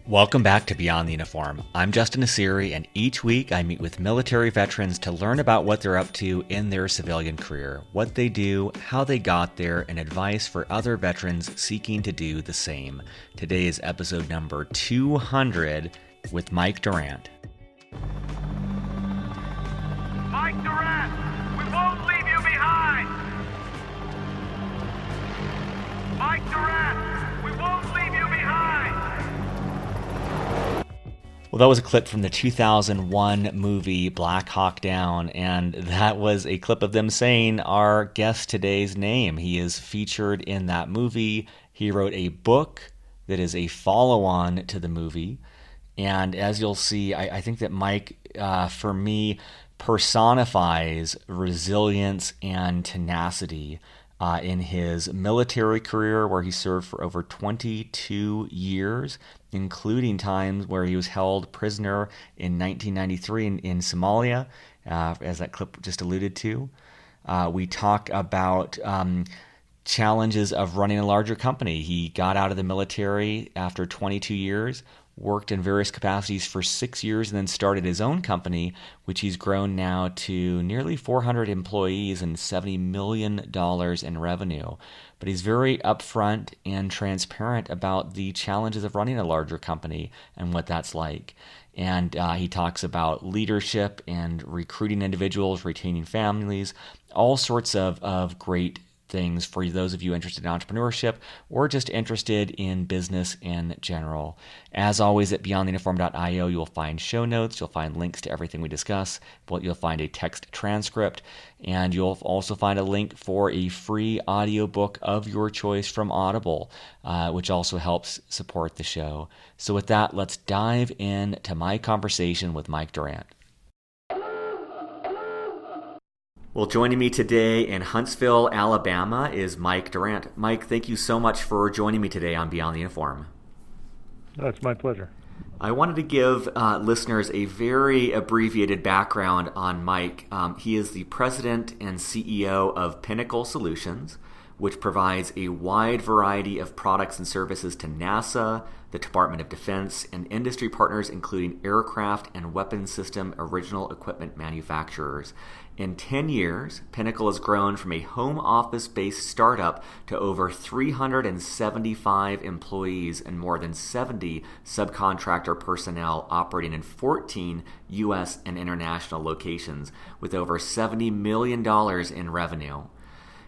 Welcome back to Beyond the Uniform. I'm Justin Asiri, and each week I meet with military veterans to learn about what they're up to in their civilian career, what they do, how they got there, and advice for other veterans seeking to do the same. Today is episode number 200 with Mike Durant. Mike Durant, we won't leave you behind! Mike Durant, we won't leave you behind! Well, that was a clip from the 2001 movie Blackhawk Down, and that was a clip of them saying our guest today's name. He is featured in that movie. He wrote a book that is a follow-on to the movie, and as you'll see, I think that Mike, for me, personifies resilience and tenacity in his military career, where he served for over 22 years, including times where he was held prisoner in 1993 in Somalia, as that clip just alluded to. We talk about challenges of running a larger company. He got out of the military after 22 years, worked in various capacities for 6 years, and then started his own company, which he's grown now to nearly 400 employees and $70 million in revenue. But he's very upfront and transparent about the challenges of running a larger company and what that's like. And he talks about leadership and recruiting individuals, retaining families, all sorts of great things for those of you interested in entrepreneurship or just interested in business in general. As always, at beyondtheuniform.io, you'll find show notes, you'll find links to everything we discuss, you'll find a text transcript, and you'll also find a link for a free audiobook of your choice from Audible, which also helps support the show. So with that, let's dive into my conversation with Mike Durant. Well, joining me today in Huntsville, Alabama is Mike Durant. Mike, thank you so much for joining me today on Beyond the Uniform. Oh, it's my pleasure. I wanted to give listeners a very abbreviated background on Mike. He is the president and CEO of Pinnacle Solutions, which provides a wide variety of products and services to NASA, the Department of Defense, and industry partners including aircraft and weapons system original equipment manufacturers. In 10 years, Pinnacle has grown from a home office-based startup to over 375 employees and more than 70 subcontractor personnel operating in 14 U.S. and international locations with over $70 million in revenue.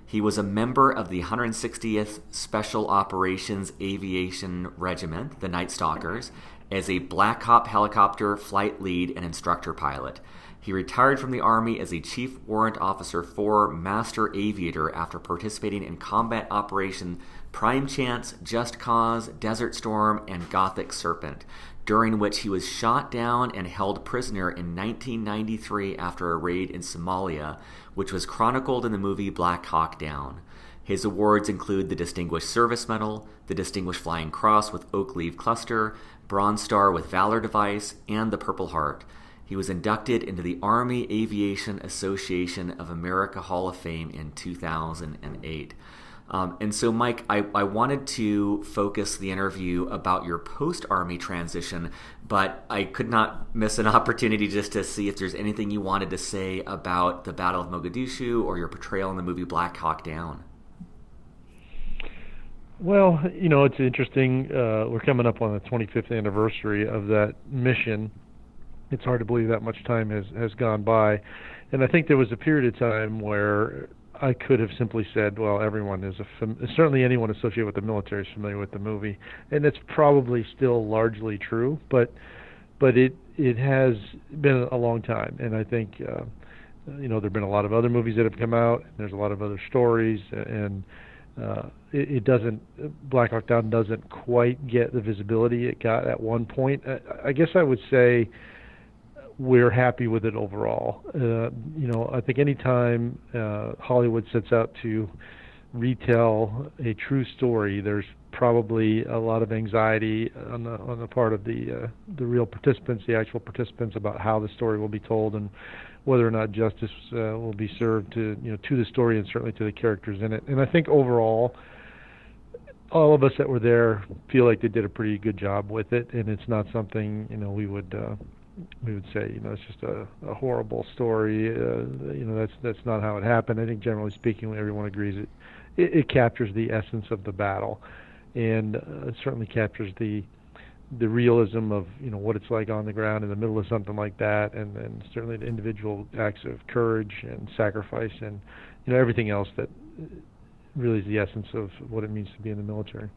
He was a member of the 160th Special Operations Aviation Regiment, the Night Stalkers, as a Blackhawk helicopter flight lead and instructor pilot. He retired from the Army as a Chief Warrant Officer 4 Master Aviator after participating in combat Operation Prime Chance, Just Cause, Desert Storm, and Gothic Serpent, during which he was shot down and held prisoner in 1993 after a raid in Somalia, which was chronicled in the movie Blackhawk Down. His awards include the Distinguished Service Medal, the Distinguished Flying Cross with Oak Leaf Cluster, Bronze Star with Valor Device, and the Purple Heart. He was inducted into the Army Aviation Association of America Hall of Fame in 2008. And so, Mike, I wanted to focus the interview about your post-Army transition, but I could not miss an opportunity just to see if there's anything you wanted to say about the Battle of Mogadishu or your portrayal in the movie Black Hawk Down. Well, it's interesting. We're coming up on the 25th anniversary of that mission. It's hard to believe that much time has gone by. And I think there was a period of time where I could have simply said, well, everyone is certainly anyone associated with the military is familiar with the movie, and it's probably still largely true, but it has been a long time, and I think there've been a lot of other movies that have come out, and there's a lot of other stories, and it doesn't, Black Hawk Down doesn't quite get the visibility it got at one point. I guess I would say we're happy with it overall. I think any time Hollywood sets out to retell a true story, there's probably a lot of anxiety on the part of the real participants, the actual participants, about how the story will be told and whether or not justice will be served to the story and certainly to the characters in it. And I think overall, all of us that were there feel like they did a pretty good job with it, and it's not something we would say it's just a horrible story. That's not how it happened. I think generally speaking, everyone agrees it captures the essence of the battle, and it certainly captures the realism of what it's like on the ground in the middle of something like that, and certainly the individual acts of courage and sacrifice, and everything else that really is the essence of what it means to be in the military.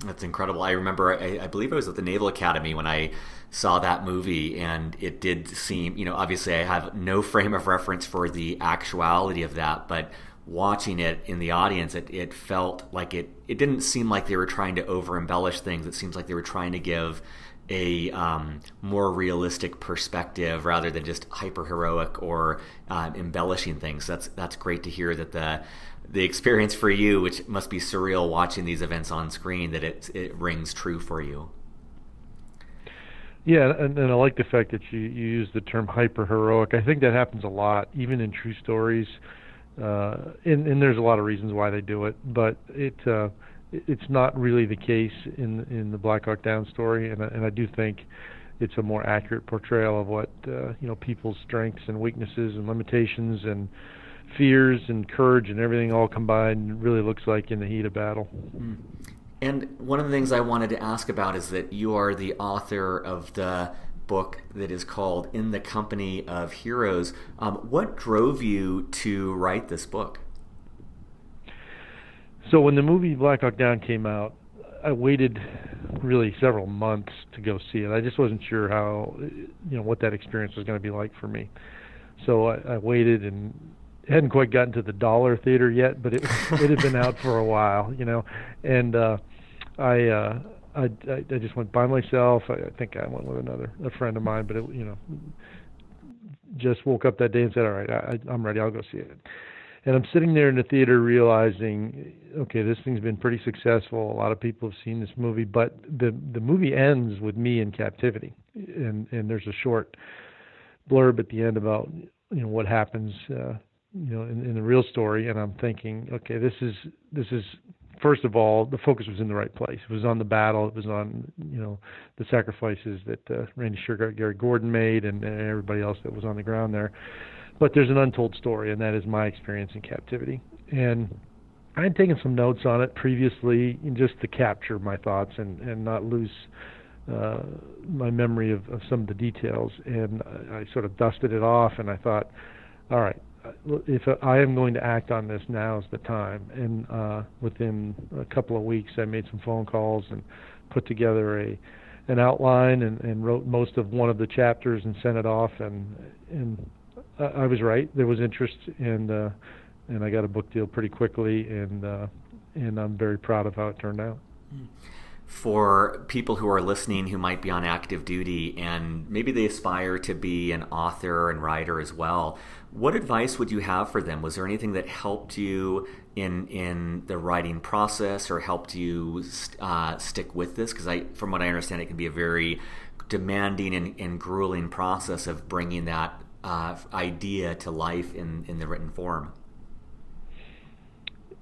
That's incredible. I remember, I believe I was at the Naval Academy when I saw that movie, and it did seem, obviously I have no frame of reference for the actuality of that, but watching it in the audience, it felt like it didn't seem like they were trying to over-embellish things. It seems like they were trying to give a more realistic perspective rather than just hyper-heroic or embellishing things. That's great to hear that the experience for you, which must be surreal watching these events on screen, that it rings true for you. Yeah, and I like the fact that you use the term hyper-heroic. I think that happens a lot, even in true stories. And there's a lot of reasons why they do it, but it's not really the case in the Blackhawk Down story, and I do think it's a more accurate portrayal of what people's strengths and weaknesses and limitations and fears and courage and everything all combined really looks like in the heat of battle. And one of the things I wanted to ask about is that you are the author of the book that is called In the Company of Heroes. What drove you to write this book? So when the movie Blackhawk Down came out, I waited really several months to go see it. I just wasn't sure how, what that experience was going to be like for me. So I waited, and it hadn't quite gotten to the dollar theater yet, but it had been out for a while, and I just went by myself. I think I went with a friend of mine, but just woke up that day and said, all right, I'm ready. I'll go see it. And I'm sitting there in the theater realizing, okay, this thing's been pretty successful. A lot of people have seen this movie, but the movie ends with me in captivity, and there's a short blurb at the end about what happens in the real story. And I'm thinking, okay, this is first of all, the focus was in the right place. It was on the battle. It was on the sacrifices that Randy Shergart, Gary Gordon made, and everybody else that was on the ground there. But there's an untold story, and that is my experience in captivity. And I had taken some notes on it previously, just to capture my thoughts and not lose my memory of some of the details. And I sort of dusted it off, and I thought, all right, if I am going to act on this, now's the time. And within a couple of weeks, I made some phone calls and put together an outline and wrote most of one of the chapters and sent it off. And I was right. There was interest, and I got a book deal pretty quickly, and I'm very proud of how it turned out. For people who are listening who might be on active duty and maybe they aspire to be an author and writer as well, what advice would you have for them? Was there anything that helped you in the writing process or helped you stick with this? Because from what I understand, it can be a very demanding and grueling process of bringing that idea to life in the written form.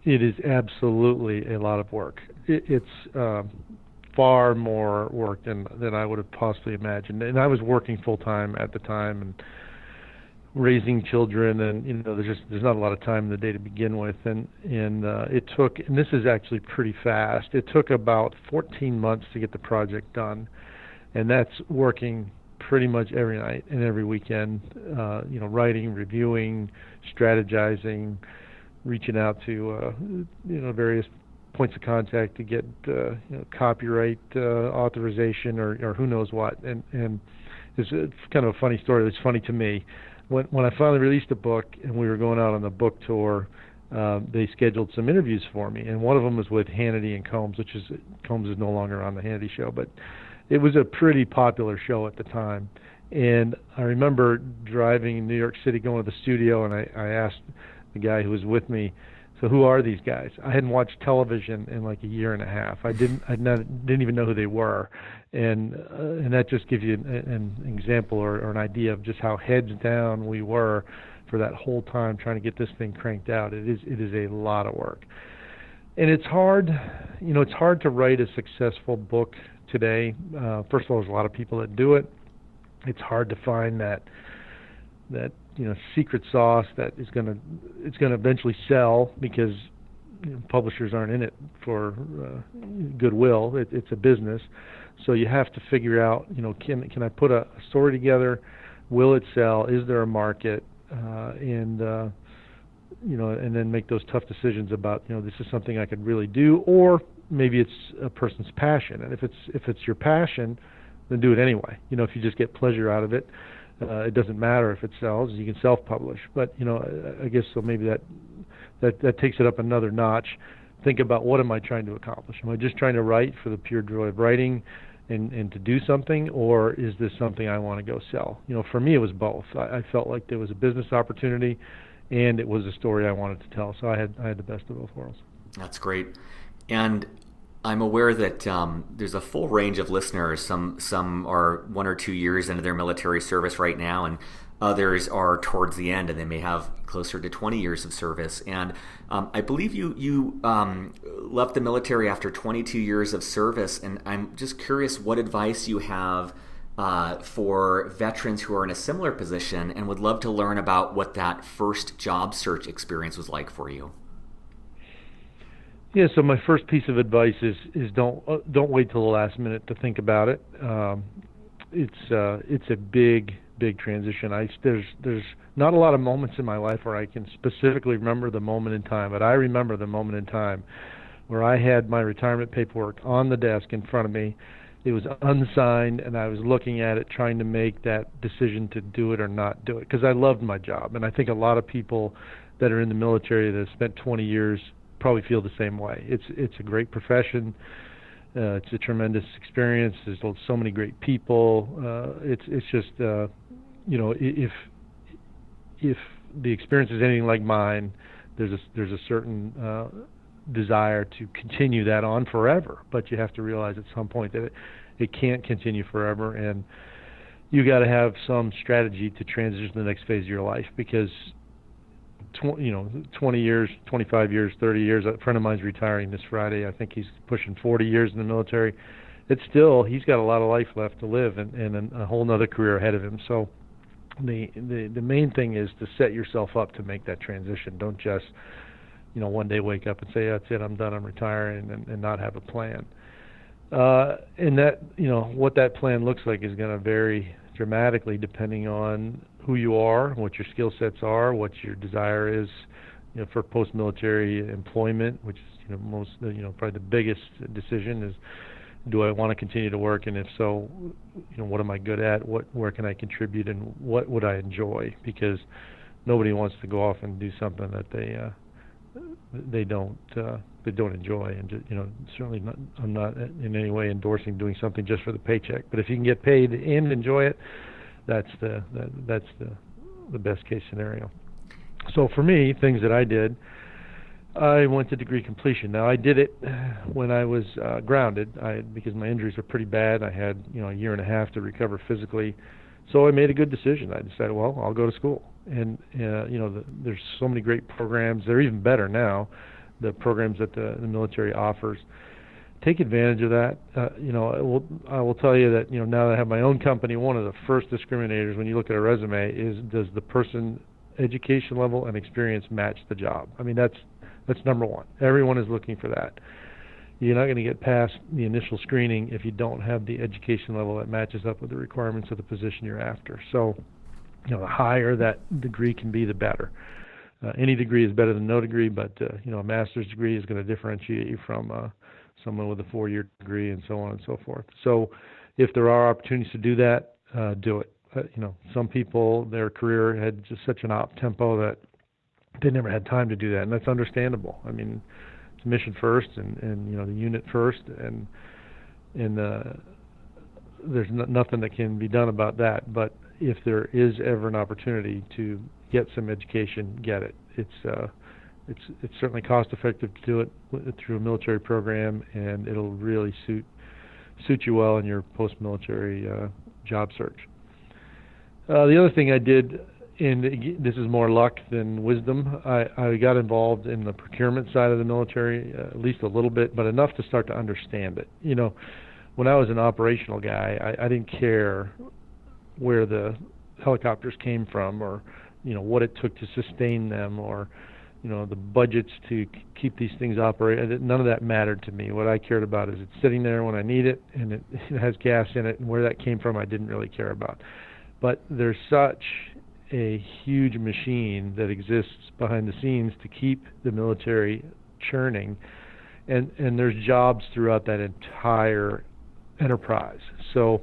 It is absolutely a lot of work. It's far more work than I would have possibly imagined. And I was working full time at the time and raising children, and there's not a lot of time in the day to begin with. And it took, and this is actually pretty fast. It took about 14 months to get the project done, and that's working pretty much every night and every weekend. Writing, reviewing, strategizing, reaching out to various points of contact to get copyright authorization or who knows what. And it's kind of a funny story. It's funny to me. When I finally released the book and we were going out on the book tour, they scheduled some interviews for me, and one of them was with Hannity and Combs, Combs is no longer on the Hannity show, but it was a pretty popular show at the time. And I remember driving in New York City, going to the studio, and I asked the guy who was with me, so who are these guys? I hadn't watched television in like a year and a half. I didn't even know who they were, and that just gives you an example or an idea of just how heads down we were for that whole time trying to get this thing cranked out. It is a lot of work. And it's hard, it's hard to write a successful book today. First of all, there's a lot of people that do it. It's hard to find that secret sauce that it's going to eventually sell, because publishers aren't in it for goodwill. It's a business, so you have to figure out, can I put a story together? Will it sell? Is there a market? And then make those tough decisions about, this is something I could really do, or maybe it's a person's passion. And if it's your passion, then do it anyway. If you just get pleasure out of it, it doesn't matter if it sells. You can self-publish. But I guess so. Maybe that takes it up another notch. Think about, what am I trying to accomplish? Am I just trying to write for the pure joy of writing and to do something, or is this something I want to go sell? For me, it was both. I felt like there was a business opportunity, and it was a story I wanted to tell. So I had the best of both worlds. That's great. And I'm aware that there's a full range of listeners. Some are 1 or 2 years into their military service right now, and others are towards the end, and they may have closer to 20 years of service. And I believe you left the military after 22 years of service, and I'm just curious what advice you have for veterans who are in a similar position and would love to learn about what that first job search experience was like for you. Yeah, so my first piece of advice is don't wait till the last minute to think about it. It's a big transition. There's not a lot of moments in my life where I can specifically remember the moment in time, but I remember the moment in time where I had my retirement paperwork on the desk in front of me. It was unsigned, and I was looking at it, trying to make that decision to do it or not do it, because I loved my job. And I think a lot of people that are in the military that have spent 20 years probably feel the same way. It's a great profession. It's a tremendous experience. There's so many great people. It's just if the experience is anything like mine, there's a certain desire to continue that on forever. But you have to realize at some point that it can't continue forever, and you got to have some strategy to transition to the next phase of your life, because 20 years, 25 years, 30 years. A friend of mine's retiring this Friday. I think he's pushing 40 years in the military. He's got a lot of life left to live, and a whole other career ahead of him. So the main thing is to set yourself up to make that transition. Don't just one day wake up and say, that's it, I'm done, I'm retiring, and not have a plan. And that what that plan looks like is going to vary dramatically depending on who you are, what your skill sets are, what your desire is, for post-military employment, which is probably the biggest decision is, do I want to continue to work, and if so, what am I good at, where can I contribute, and what would I enjoy? Because nobody wants to go off and do something that they don't enjoy, and certainly not, I'm not in any way endorsing doing something just for the paycheck. But if you can get paid and enjoy it, that's the best case scenario. So for me, things that I did, I went to degree completion. Now I did it when I was grounded, because my injuries were pretty bad. I had a year and a half to recover physically, so I made a good decision. I decided, well, I'll go to school, and there's so many great programs. They're even better now, the programs that the military offers. Take advantage of that. I will tell you that now that I have my own company, one of the first discriminators when you look at a resume is, does the person education level and experience match the job? I mean, that's number one. Everyone is looking for that. You're not going to get past the initial screening if you don't have the education level that matches up with the requirements of the position you're after. So, the higher that degree can be, the better. Any degree is better than no degree, but a master's degree is going to differentiate you from someone with a 4-year degree, and so on and so forth. So if there are opportunities to do that, do it. Some people, their career had just such an op tempo that they never had time to do that, and that's understandable. I mean, it's mission first, and the unit first, and there's nothing that can be done about that. But if there is ever an opportunity to get some education, get it. It's certainly cost effective to do it through a military program, and it'll really suit you well in your post-military job search. The other thing I did and this is more luck than wisdom. I got involved in the procurement side of the military, at least a little bit, but enough to start to understand it. When I was an operational guy, I didn't care where the helicopters came from, or what it took to sustain them, or the budgets to keep these things operating. None of that mattered to me. What I cared about is it's sitting there when I need it, and it has gas in it, and where that came from I didn't really care about. But there's such a huge machine that exists behind the scenes to keep the military churning, and there's jobs throughout that entire enterprise. So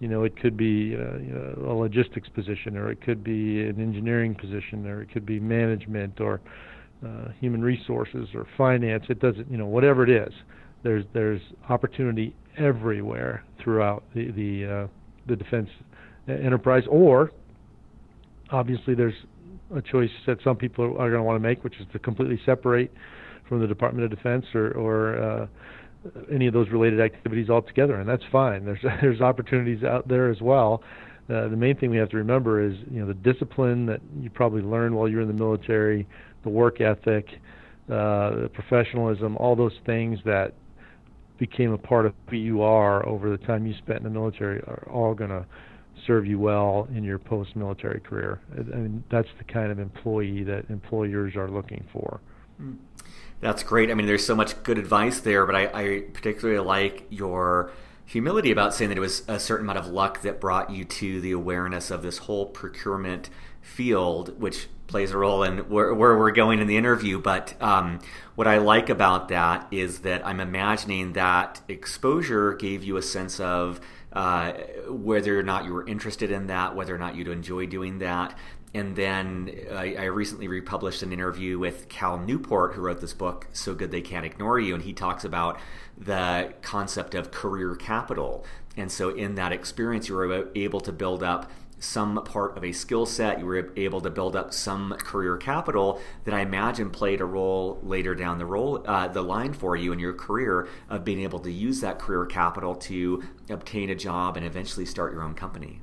it could be a logistics position, or it could be an engineering position, or it could be management, or human resources, or finance. It doesn't, whatever it is, there's opportunity everywhere throughout the defense enterprise. Or obviously there's a choice that some people are going to want to make, which is to completely separate from the Department of Defense or any of those related activities altogether, and that's fine. There's opportunities out there as well. The main thing we have to remember is the discipline that you probably learned while you're in the military, the work ethic, the professionalism, all those things that became a part of who you are over the time you spent in the military are all going to serve you well in your post-military career. I mean, that's the kind of employee that employers are looking for. That's great. I mean, there's so much good advice there, but I particularly like your humility about saying that it was a certain amount of luck that brought you to the awareness of this whole procurement field, which plays a role in where we're going in the interview. But what I like about that is that I'm imagining that exposure gave you a sense of whether or not you were interested in that, whether or not you'd enjoy doing that. And then I recently republished an interview with Cal Newport, who wrote this book, So Good They Can't Ignore You, and he talks about the concept of career capital. And so in that experience, you were able to build up some part of a skill set, you were able to build up some career capital that I imagine played a role later down the line for you in your career of being able to use that career capital to obtain a job and eventually start your own company.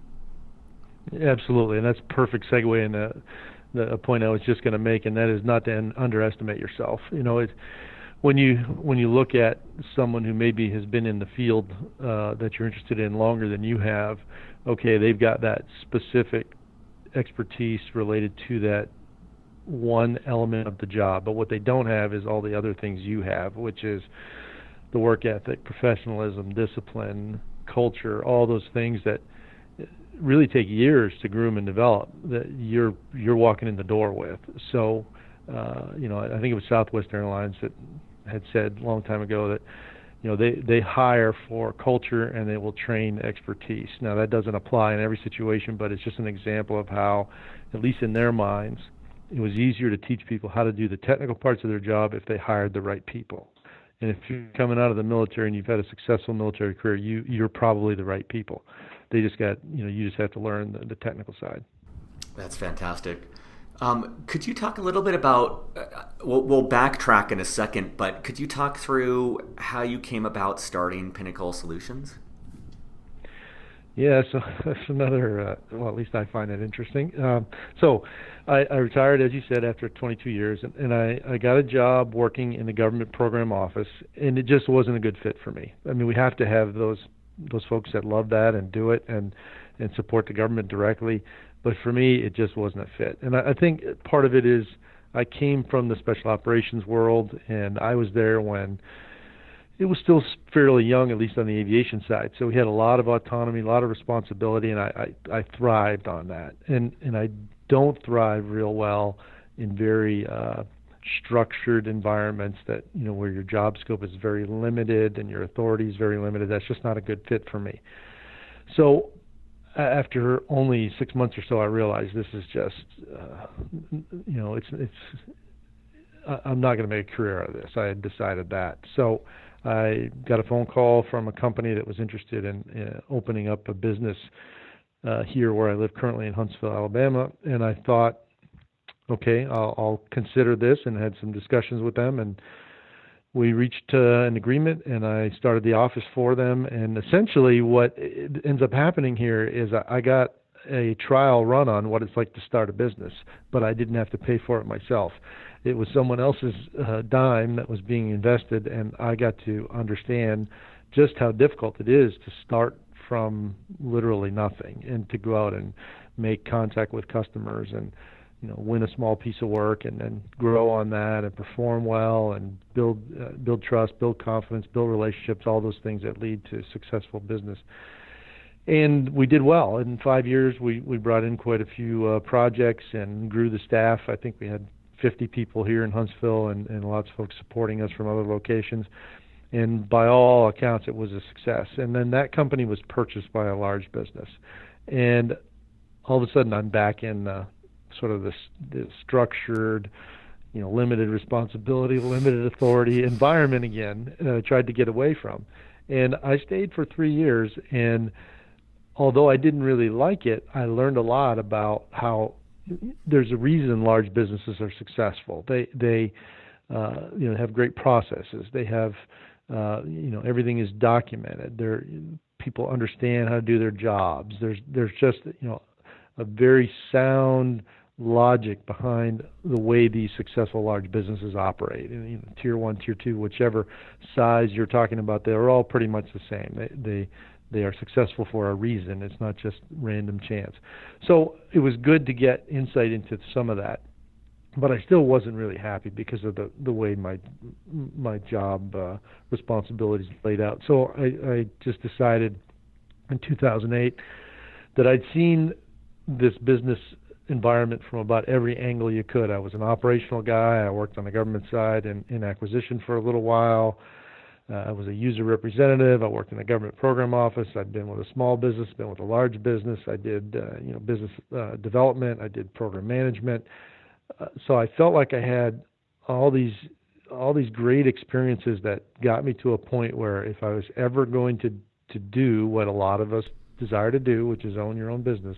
Absolutely, and that's a perfect segue into the point I was just going to make, and that is not to underestimate yourself. When you look at someone who maybe has been in the field that you're interested in longer than you have, okay, they've got that specific expertise related to that one element of the job, but what they don't have is all the other things you have, which is the work ethic, professionalism, discipline, culture, all those things that really take years to groom and develop that you're walking in the door with. So, I think it was Southwest Airlines that had said a long time ago that, they hire for culture and they will train expertise. Now that doesn't apply in every situation, but it's just an example of how, at least in their minds, it was easier to teach people how to do the technical parts of their job if they hired the right people. And if you're coming out of the military and you've had a successful military career, you're probably the right people. They just got, you just have to learn the technical side. That's fantastic. Could you talk a little bit about, we'll backtrack in a second, but could you talk through how you came about starting Pinnacle Solutions? Yeah, so that's another, at least I find it interesting. So I retired, as you said, after 22 years, and I got a job working in the government program office, and it just wasn't a good fit for me. I mean, we have to have those folks that love that and do it and support the government directly. But for me, it just wasn't a fit. And I think part of it is I came from the special operations world, and I was there when it was still fairly young, at least on the aviation side. So we had a lot of autonomy, a lot of responsibility, and I thrived on that. And I don't thrive real well in very structured environments that, where your job scope is very limited and your authority is very limited. That's just not a good fit for me. So after only 6 months or so, I realized this is just, I'm not going to make a career out of this. I had decided that. So I got a phone call from a company that was interested in opening up a business here where I live currently in Huntsville, Alabama. And I thought, okay, I'll consider this, and had some discussions with them, and we reached an agreement, and I started the office for them. And essentially what ends up happening here is I got a trial run on what it's like to start a business, but I didn't have to pay for it myself. It was someone else's dime that was being invested, and I got to understand just how difficult it is to start from literally nothing and to go out and make contact with customers and win a small piece of work and then grow on that and perform well and build trust, build confidence, build relationships, all those things that lead to successful business. And we did well. In 5 years, we brought in quite a few projects and grew the staff. I think we had 50 people here in Huntsville and lots of folks supporting us from other locations. And by all accounts, it was a success. And then that company was purchased by a large business. And all of a sudden, I'm back in sort of this structured, limited responsibility, limited authority environment again, I tried to get away from. And I stayed for 3 years, and although I didn't really like it, I learned a lot about how there's a reason large businesses are successful. They have great processes. They have, everything is documented. People understand how to do their jobs. There's just, a very sound logic behind the way these successful large businesses operate. And, tier 1, tier 2, whichever size you're talking about, they're all pretty much the same. They are successful for a reason. It's not just random chance. So it was good to get insight into some of that, but I still wasn't really happy because of the way my job responsibilities laid out. So I just decided in 2008 that I'd seen this business environment from about every angle you could. I was an operational guy. I worked on the government side in acquisition for a little while. I was a user representative. I worked in the government program office. I'd been with a small business, been with a large business. I did business development. I did program management. So I felt like I had all these great experiences that got me to a point where if I was ever going to do what a lot of us desire to do, which is own your own business,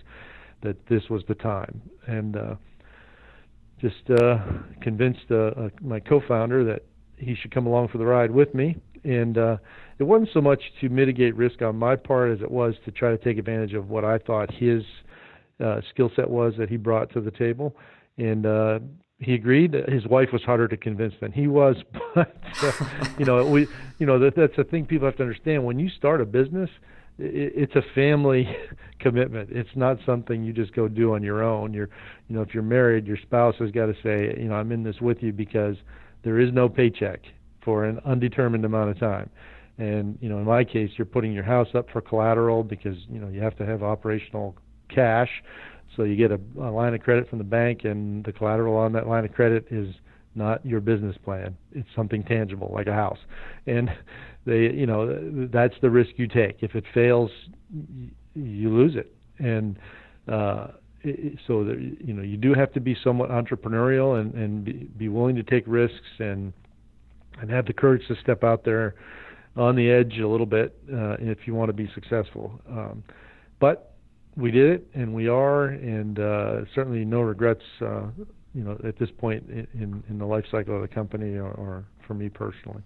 that this was the time. And just convinced my co-founder that he should come along for the ride with me. And it wasn't so much to mitigate risk on my part as it was to try to take advantage of what I thought his skill set was that he brought to the table. And he agreed. His wife was harder to convince than he was, but that's the thing people have to understand. When you start a business, it's a family commitment. It's not something you just go do on your own. If you're married, your spouse has got to say, I'm in this with you because there is no paycheck for an undetermined amount of time. And, in my case, you're putting your house up for collateral because, you have to have operational cash. So you get a line of credit from the bank, and the collateral on that line of credit is not your business plan. It's something tangible, like a house. And that's the risk you take. If it fails, you lose it. And you do have to be somewhat entrepreneurial and be willing to take risks and have the courage to step out there on the edge a little bit if you want to be successful. But we did it, and we are, and certainly no regrets, at this point in the life cycle of the company or for me personally.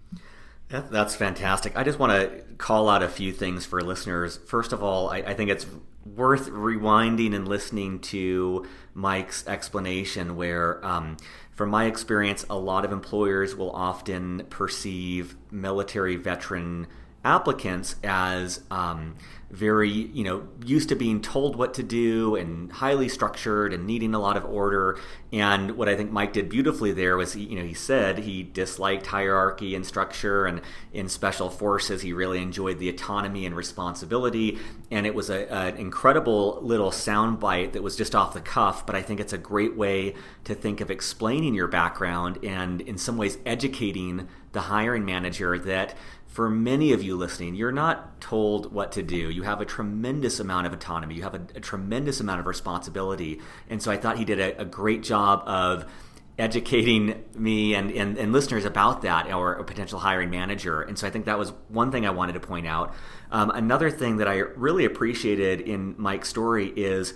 That's fantastic. I just want to call out a few things for listeners. First of all, I think it's worth rewinding and listening to Mike's explanation where, from my experience, a lot of employers will often perceive military veteran applicants as very, used to being told what to do and highly structured and needing a lot of order. And what I think Mike did beautifully there was, he said he disliked hierarchy and structure, and in special forces, he really enjoyed the autonomy and responsibility. And it was an incredible little soundbite that was just off the cuff, but I think it's a great way to think of explaining your background and in some ways educating the hiring manager that for many of you listening, you're not told what to do. You have a tremendous amount of autonomy. You have a tremendous amount of responsibility. And so I thought he did a great job of educating me and listeners about that, or a potential hiring manager. And so I think that was one thing I wanted to point out. Another thing that I really appreciated in Mike's story is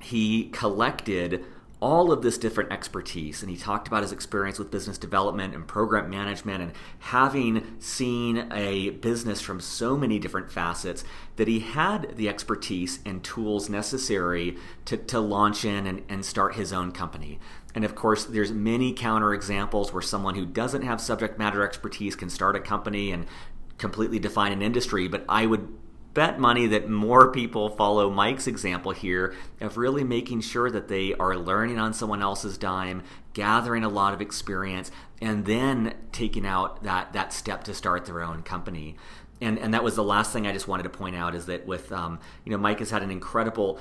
he collected all of this different expertise. And he talked about his experience with business development and program management, and having seen a business from so many different facets, that he had the expertise and tools necessary to launch in and start his own company. And of course, there's many counter examples where someone who doesn't have subject matter expertise can start a company and completely define an industry. But I would bet money that more people follow Mike's example here of really making sure that they are learning on someone else's dime, gathering a lot of experience, and then taking out that step to start their own company. And that was the last thing I just wanted to point out, is that with Mike has had an incredible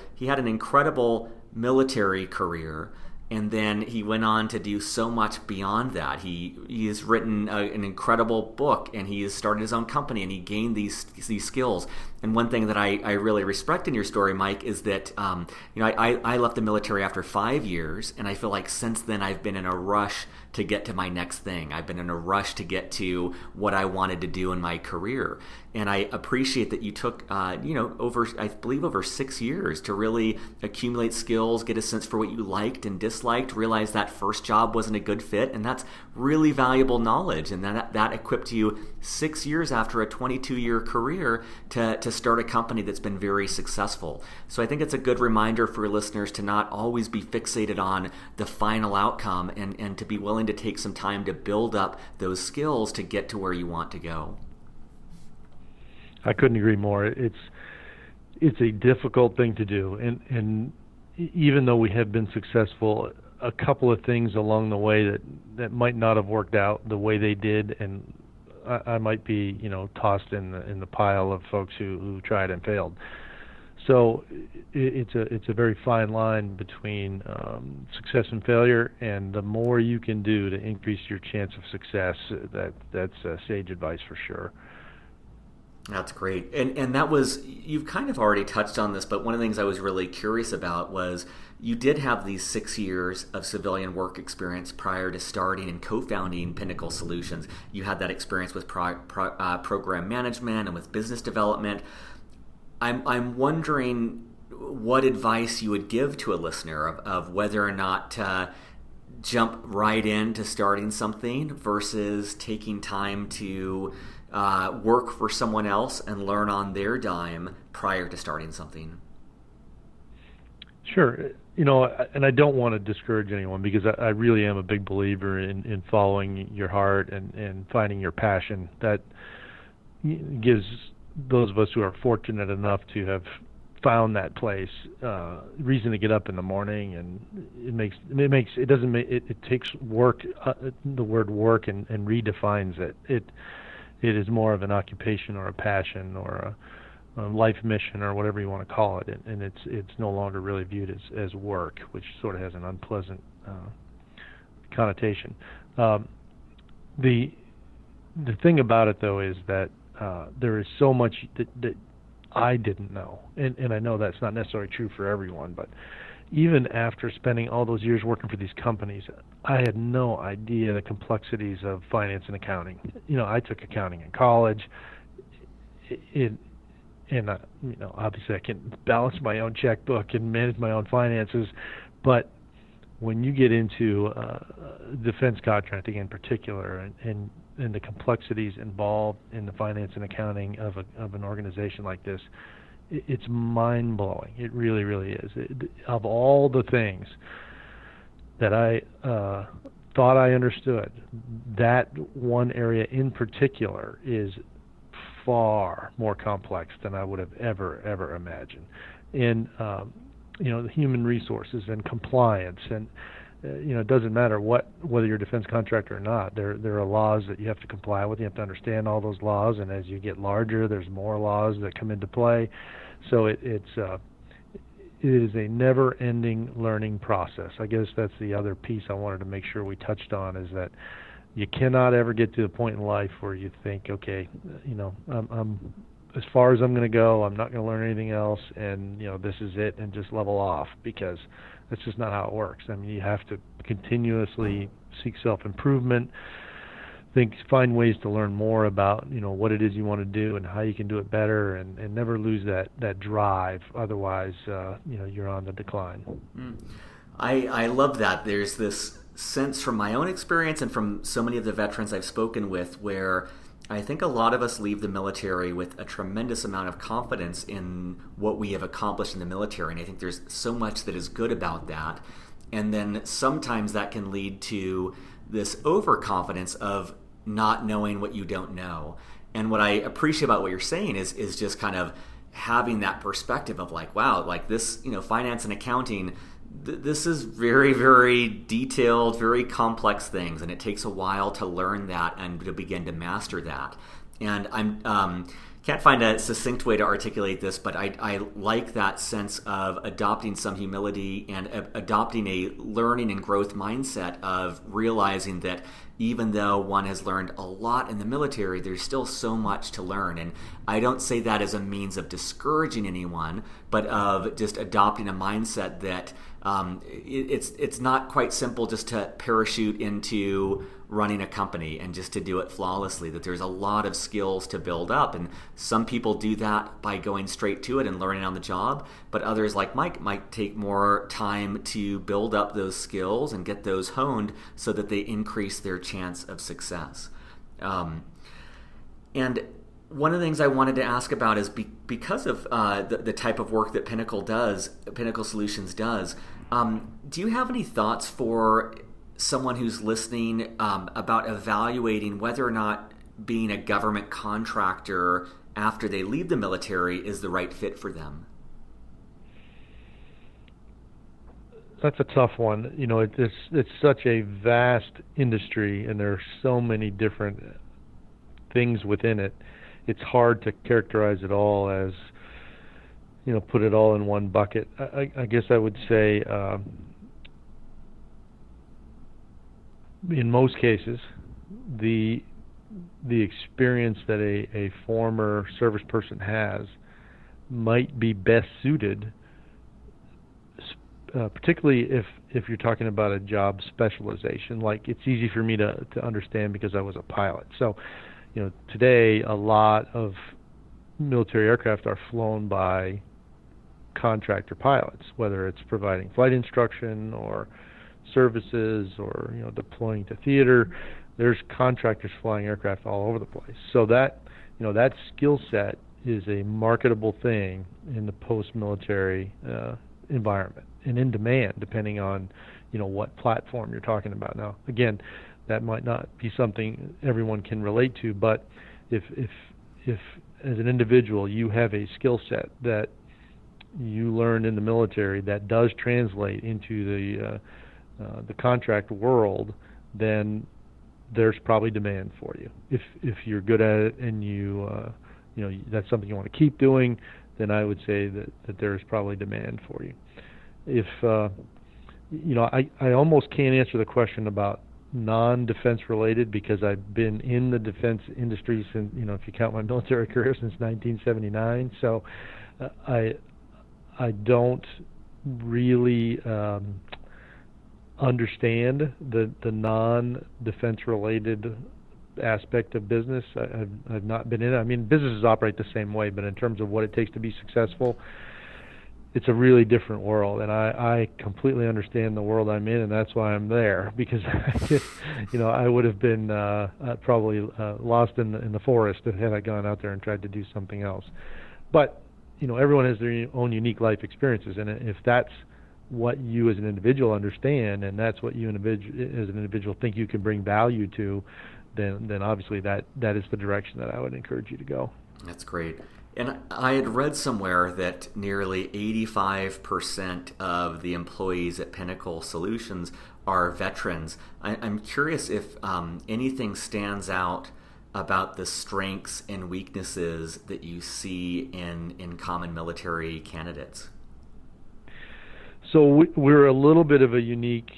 military career. And then he went on to do so much beyond that. He has written an incredible book, and he has started his own company, and he gained these skills. And one thing that I really respect in your story, Mike, is that I left the military after 5 years, and I feel like since then I've been in a rush to get to my next thing. I've been in a rush to get to what I wanted to do in my career. And I appreciate that you took, over 6 years to really accumulate skills, get a sense for what you liked and disliked, realize that first job wasn't a good fit, and that's really valuable knowledge. And that equipped you 6 years after a 22-year career to start a company that's been very successful. So I think it's a good reminder for listeners to not always be fixated on the final outcome, and to be willing to take some time to build up those skills to get to where you want to go. I couldn't agree more. It's a difficult thing to do, and even though we have been successful, a couple of things along the way that might not have worked out the way they did, and I might be tossed in the pile of folks who tried and failed. So it's a very fine line between success and failure, and the more you can do to increase your chance of success, that's sage advice for sure. That's great. And that was, you've kind of already touched on this, but one of the things I was really curious about was you did have these 6 years of civilian work experience prior to starting and co-founding Pinnacle Solutions. You had that experience with program management and with business development. I'm wondering what advice you would give to a listener of whether or not to jump right into starting something versus taking time to work for someone else and learn on their dime prior to starting something. Sure. And I don't want to discourage anyone, because I really am a big believer in following your heart and finding your passion. That gives those of us who are fortunate enough to have found that place reason to get up in the morning, and it takes work, the word work, and redefines it. It is more of an occupation or a passion or a life mission or whatever you want to call it, and it's no longer really viewed as work, which sort of has an unpleasant connotation. The thing about it, though, is that there is so much that I didn't know, and I know that's not necessarily true for everyone, but even after spending all those years working for these companies, I had no idea the complexities of finance and accounting. I took accounting in college, obviously I can balance my own checkbook and manage my own finances, but when you get into defense contracting in particular, and the complexities involved in the finance and accounting of an organization like this, it's mind-blowing. It really, really is. Of all the things that I thought I understood, that one area in particular is far more complex than I would have ever imagined. And the human resources and compliance, and it doesn't matter whether you're a defense contractor or not. There are laws that you have to comply with. You have to understand all those laws, and as you get larger, there's more laws that come into play. So it is a never-ending learning process. I guess that's the other piece I wanted to make sure we touched on, is that you cannot ever get to the point in life where you think, okay, I'm as far as I'm going to go. I'm not going to learn anything else, and this is it, and just level off, because that's just not how it works. I mean, you have to continuously seek self-improvement, find ways to learn more about what it is you want to do and how you can do it better, and never lose that drive. Otherwise, you're on the decline. I love that. There's this sense from my own experience and from so many of the veterans I've spoken with where I think a lot of us leave the military with a tremendous amount of confidence in what we have accomplished in the military. And I think there's so much that is good about that. And then sometimes that can lead to this overconfidence of not knowing what you don't know. And what I appreciate about what you're saying is just kind of having that perspective of like, wow, like this, finance and accounting, this is very, very detailed, very complex things, and it takes a while to learn that and to begin to master that. And I'm can't find a succinct way to articulate this, but I like that sense of adopting some humility and adopting a learning and growth mindset of realizing that even though one has learned a lot in the military, there's still so much to learn. And I don't say that as a means of discouraging anyone, but of just adopting a mindset that it's not quite simple just to parachute into running a company and just to do it flawlessly, that there's a lot of skills to build up. And some people do that by going straight to it and learning on the job, but others like Mike might take more time to build up those skills and get those honed so that they increase their chance of success. And one of the things I wanted to ask about is because of the type of work that Pinnacle Solutions does, do you have any thoughts for someone who's listening about evaluating whether or not being a government contractor after they leave the military is the right fit for them? That's a tough one. It's such a vast industry, and there are so many different things within it. It's hard to characterize it all as, put it all in one bucket. I guess I would say, in most cases, the experience that a former service person has might be best suited, particularly if you're talking about a job specialization. Like, it's easy for me to understand because I was a pilot. So, today a lot of military aircraft are flown by contractor pilots, whether it's providing flight instruction or services or deploying to theater. There's contractors flying aircraft all over the place. So that that skill set is a marketable thing in the post-military environment and in demand, depending on what platform you're talking about. Now, again, that might not be something everyone can relate to, but if as an individual you have a skill set that you learned in the military that does translate into the contract world, then there's probably demand for you. If you're good at it and you that's something you want to keep doing, then I would say that there's probably demand for you. If I almost can't answer the question about non-defense related because I've been in the defense industry since, if you count my military career, since 1979. So I don't really understand the non-defense related aspect of business. I've not been in it. I mean, businesses operate the same way, but in terms of what it takes to be successful, it's a really different world, and I completely understand the world I'm in, and that's why I'm there, because I would have been probably lost in the forest had I gone out there and tried to do something else. But everyone has their own unique life experiences, and if that's what you as an individual understand, and that's what you as an individual think you can bring value to, then obviously that is the direction that I would encourage you to go. That's great. And I had read somewhere that nearly 85% of the employees at Pinnacle Solutions are veterans. I'm curious if anything stands out about the strengths and weaknesses that you see in common military candidates. So we're a little bit of a unique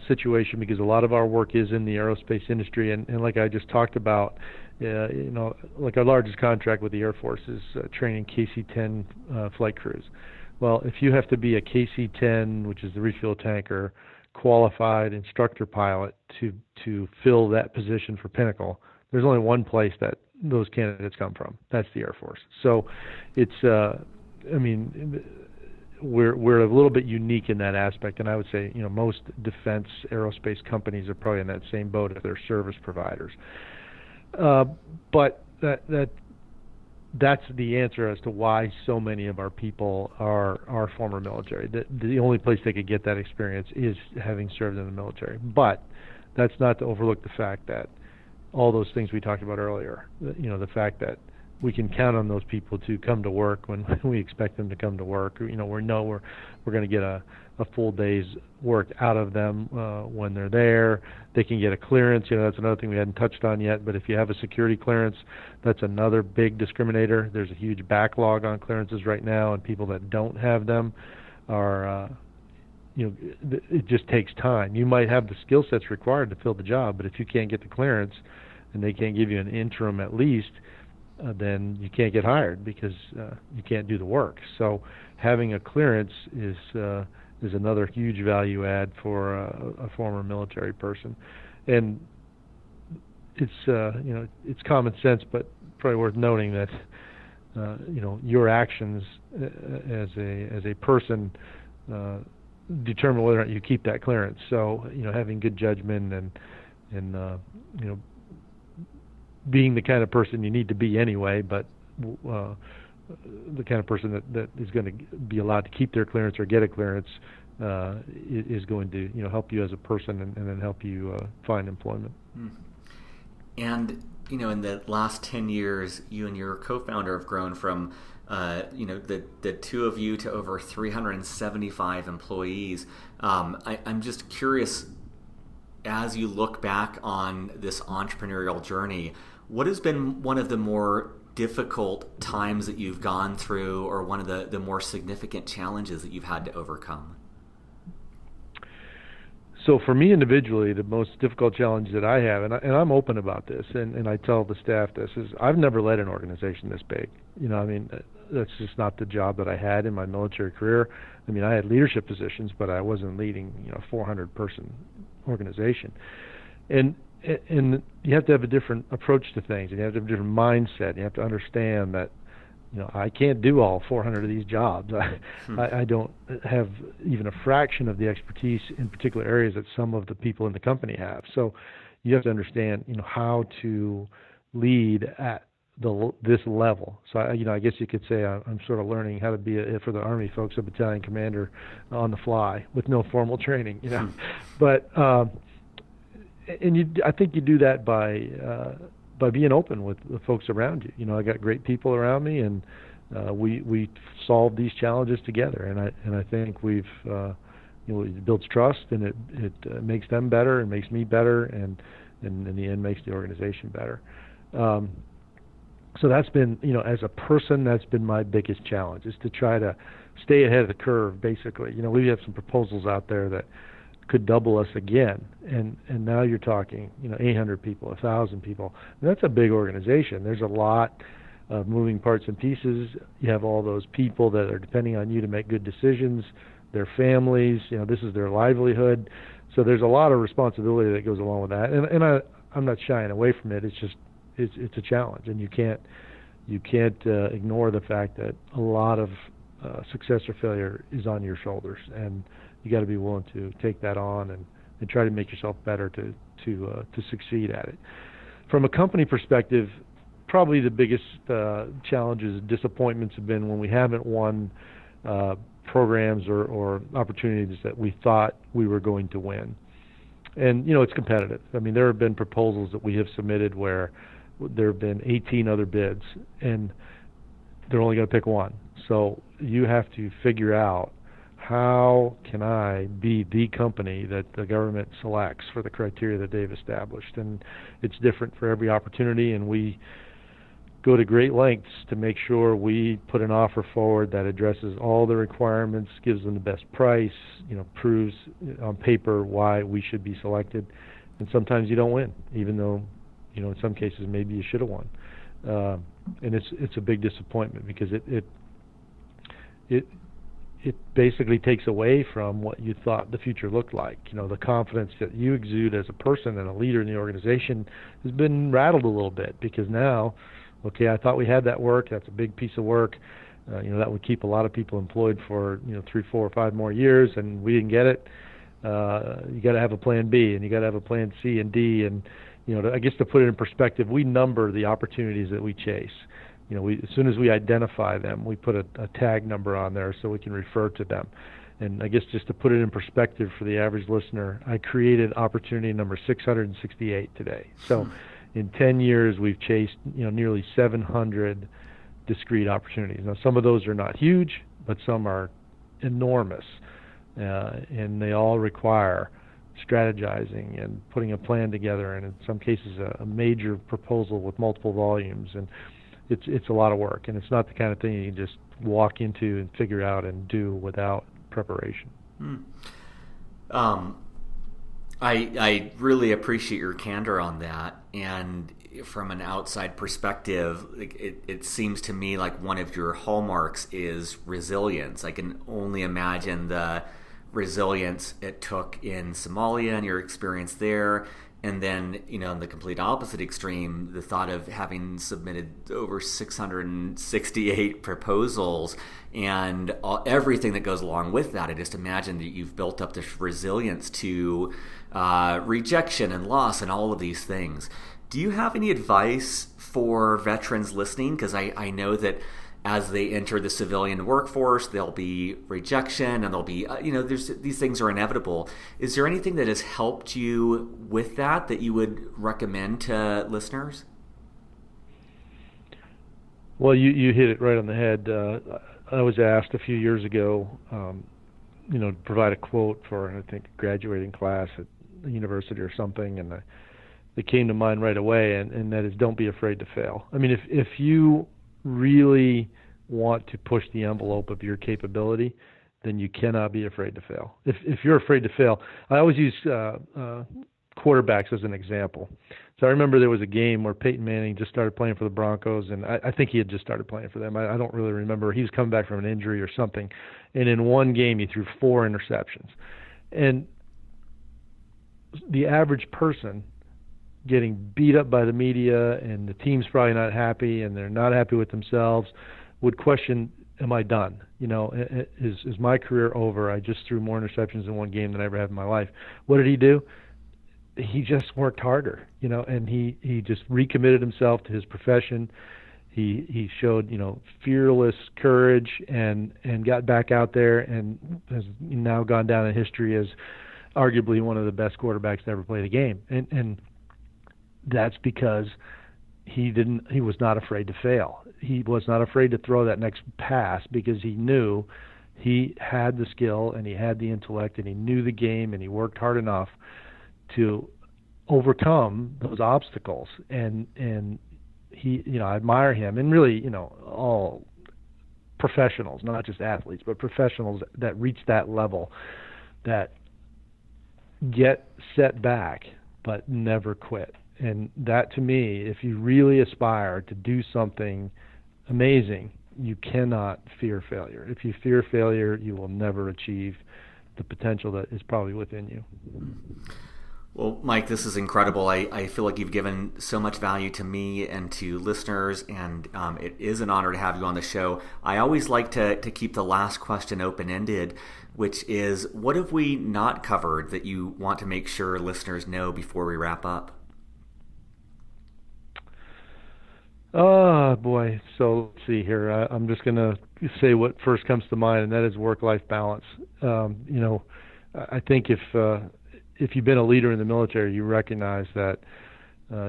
situation because a lot of our work is in the aerospace industry, and like I just talked about, like our largest contract with the Air Force is training KC-10 flight crews. Well, if you have to be a KC-10, which is the refuel tanker, qualified instructor pilot to fill that position for Pinnacle, there's only one place that those candidates come from. That's the Air Force. So it's, we're a little bit unique in that aspect, and I would say most defense aerospace companies are probably in that same boat if they're service providers. But that's the answer as to why so many of our people are former military. The only place they could get that experience is having served in the military. But that's not to overlook the fact that all those things we talked about earlier, the fact that we can count on those people to come to work when we expect them to come to work. We know we're going to get a full day's work out of them when they're there. They can get a clearance. That's another thing we hadn't touched on yet. But if you have a security clearance, that's another big discriminator. There's a huge backlog on clearances right now, and people that don't have them are, it just takes time. You might have the skill sets required to fill the job, but if you can't get the clearance and they can't give you an interim at least, then you can't get hired because you can't do the work. So having a clearance is another huge value add for a former military person, and it's it's common sense, but probably worth noting that your actions as a person determine whether or not you keep that clearance. So having good judgment and being the kind of person you need to be anyway, but the kind of person that is going to be allowed to keep their clearance or get a clearance is going to help you as a person and then help you find employment. And in the last 10 years, you and your co-founder have grown from the two of you to over 375 employees. I'm just curious, as you look back on this entrepreneurial journey, what has been one of the more difficult times that you've gone through, or one of the more significant challenges that you've had to overcome? So for me individually, the most difficult challenge that I have, and I'm open about this, and I tell the staff this, is I've never led an organization this big. That's just not the job that I had in my military career. I had leadership positions, but I wasn't leading, 400-person organization. And you have to have a different approach to things, and you have to have a different mindset. You have to understand that, I can't do all 400 of these jobs. I don't have even a fraction of the expertise in particular areas that some of the people in the company have. So you have to understand, how to lead at this level. So I guess you could say I'm sort of learning how to be for the Army folks, a battalion commander on the fly with no formal training. But I think you do that by being open with the folks around you. I got great people around me, and we solve these challenges together. And I think we've it builds trust, and it makes them better, and makes me better, and in the end makes the organization better. So that's been, as a person, that's been my biggest challenge, is to try to stay ahead of the curve, basically. We have some proposals out there that could double us again, and now you're talking, 800 people, 1,000 people. And that's a big organization. There's a lot of moving parts and pieces. You have all those people that are depending on you to make good decisions, their families, this is their livelihood. So there's a lot of responsibility that goes along with that. And I'm not shying away from it. It's just, it's a challenge, and you can't ignore the fact that a lot of success or failure is on your shoulders, and you got to be willing to take that on and try to make yourself better to succeed at it. From a company perspective, probably the biggest challenges and disappointments have been when we haven't won programs or opportunities that we thought we were going to win. And it's competitive. There have been proposals that we have submitted where there have been 18 other bids, and they're only going to pick one. So you have to figure out, how can I be the company that the government selects for the criteria that they've established? And it's different for every opportunity, and we go to great lengths to make sure we put an offer forward that addresses all the requirements, gives them the best price, proves on paper why we should be selected. And sometimes you don't win, even though, in some cases maybe you should have won. And it's a big disappointment, because it basically takes away from what you thought the future looked like. The confidence that you exude as a person and a leader in the organization has been rattled a little bit, because now, okay, I thought we had that work. That's a big piece of work. That would keep a lot of people employed for 3, 4, or 5 more years, and we didn't get it. You got to have a plan B, and you got to have a plan C and D, and I guess to put it in perspective, we number the opportunities that we chase. As soon as we identify them, we put a tag number on there so we can refer to them. And I guess just to put it in perspective for the average listener, I created opportunity number 668 today. So in 10 years, we've chased nearly 700 discrete opportunities. Now, some of those are not huge, but some are enormous, and they all require strategizing and putting a plan together, and in some cases a major proposal with multiple volumes. And it's a lot of work, and it's not the kind of thing you can just walk into and figure out and do without preparation. I really appreciate your candor on that, and from an outside perspective, it seems to me like one of your hallmarks is resilience. I can only imagine the resilience it took in Somalia and your experience there. And then, in the complete opposite extreme, the thought of having submitted over 668 proposals and everything that goes along with that. I just imagine that you've built up this resilience to rejection and loss and all of these things. Do you have any advice for veterans listening? Because I know that as they enter the civilian workforce, there'll be rejection, and there'll be, these things are inevitable. Is there anything that has helped you with that you would recommend to listeners? Well, you hit it right on the head. I was asked a few years ago, to provide a quote for, I think, a graduating class at the university or something, and it came to mind right away, and that is, don't be afraid to fail. I mean, if you really want to push the envelope of your capability, then you cannot be afraid to fail. If you're afraid to fail, I always use quarterbacks as an example. So I remember there was a game where Peyton Manning just started playing for the Broncos, and I think he had just started playing for them. I don't really remember. He was coming back from an injury or something, and in one game he threw 4 interceptions. And the average person getting beat up by the media, and the team's probably not happy, and they're not happy with themselves, would question, am I done? Is my career over? I just threw more interceptions in one game than I ever had in my life. What did he do? He just worked harder, and he just recommitted himself to his profession. He showed, fearless courage and got back out there, and has now gone down in history as arguably one of the best quarterbacks to ever play the game. And that's because he was not afraid to fail. He was not afraid to throw that next pass because he knew he had the skill and he had the intellect and he knew the game and he worked hard enough to overcome those obstacles. And he, I admire him, and really, all professionals, not just athletes, but professionals that reach that level, that get set back but never quit. And that, to me, if you really aspire to do something amazing, you cannot fear failure. If you fear failure, you will never achieve the potential that is probably within you. Well, Mike, this is incredible. I feel like you've given so much value to me and to listeners, and it is an honor to have you on the show. I always like to keep the last question open-ended, which is, what have we not covered that you want to make sure listeners know before we wrap up? Oh, boy. So let's see here. I'm just going to say what first comes to mind, and that is work-life balance. I think if you've been a leader in the military, you recognize that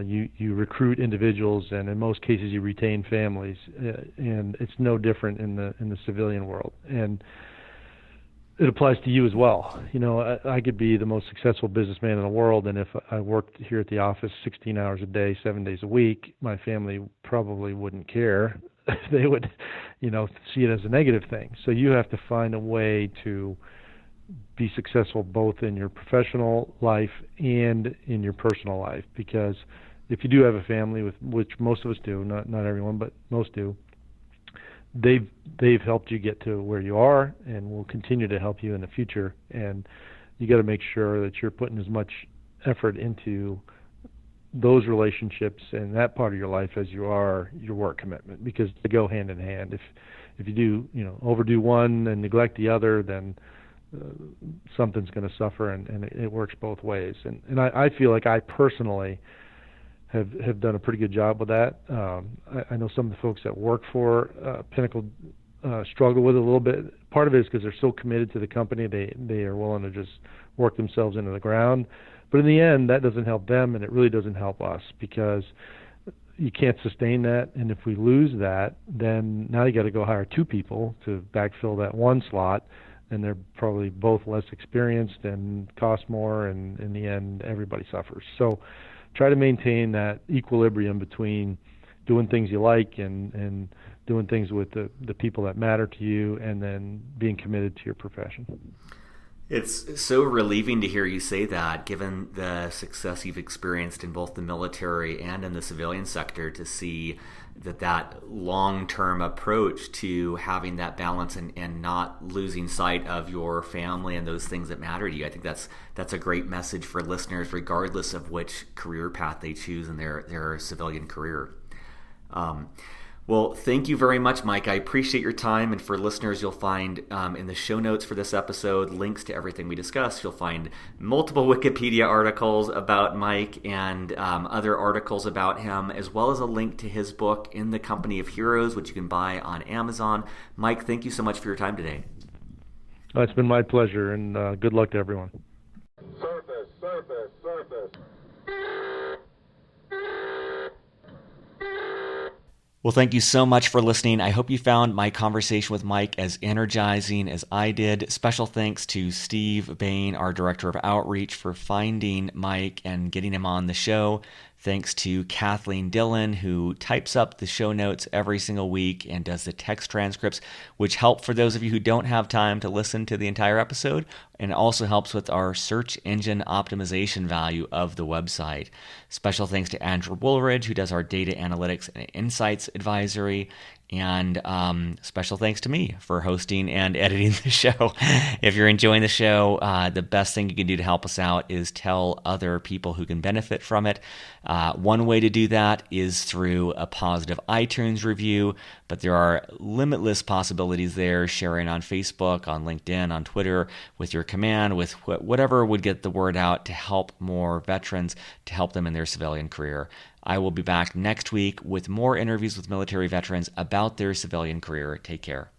you recruit individuals, and in most cases you retain families, and it's no different in the civilian world. And it applies to you as well. I could be the most successful businessman in the world, and if I worked here at the office 16 hours a day, 7 days a week, my family probably wouldn't care. They would, see it as a negative thing. So you have to find a way to be successful both in your professional life and in your personal life, because if you do have a family, which most of us do, not everyone, but most do, they've helped you get to where you are and will continue to help you in the future. And you got to make sure that you're putting as much effort into those relationships and that part of your life as you are your work commitment, because they go hand in hand. if you do, overdo one and neglect the other, then something's going to suffer, and it works both ways. And I feel like I personally have done a pretty good job with that. I know some of the folks that work for Pinnacle struggle with it a little bit. Part of it is because they're so committed to the company, they are willing to just work themselves into the ground. But in the end, that doesn't help them, and it really doesn't help us, because you can't sustain that. And if we lose that, then now you got to go hire two people to backfill that one slot, and they're probably both less experienced and cost more, and in the end, everybody suffers. So try to maintain that equilibrium between doing things you like and doing things with the people that matter to you, and then being committed to your profession. It's so relieving to hear you say that, given the success you've experienced in both the military and in the civilian sector, to see that long-term approach to having that balance and not losing sight of your family and those things that matter to you. I think that's a great message for listeners, regardless of which career path they choose in their civilian career. Well, thank you very much, Mike. I appreciate your time. And for listeners, you'll find in the show notes for this episode links to everything we discussed. You'll find multiple Wikipedia articles about Mike and other articles about him, as well as a link to his book, In the Company of Heroes, which you can buy on Amazon. Mike, thank you so much for your time today. It's been my pleasure, and good luck to everyone. Surface, surface, surface. Well, thank you so much for listening. I hope you found my conversation with Mike as energizing as I did. Special thanks to Steve Bain, our Director of Outreach, for finding Mike and getting him on the show. Thanks to Kathleen Dillon, who types up the show notes every single week and does the text transcripts, which help for those of you who don't have time to listen to the entire episode, and also helps with our search engine optimization value of the website. Special thanks to Andrew Woolridge, who does our data analytics and insights advisory. And special thanks to me for hosting and editing the show. If you're enjoying the show, the best thing you can do to help us out is tell other people who can benefit from it. One way to do that is through a positive iTunes review, but there are limitless possibilities there, sharing on Facebook, on LinkedIn, on Twitter, with your command, with whatever would get the word out to help more veterans, to help them in their civilian career. I will be back next week with more interviews with military veterans about their civilian career. Take care.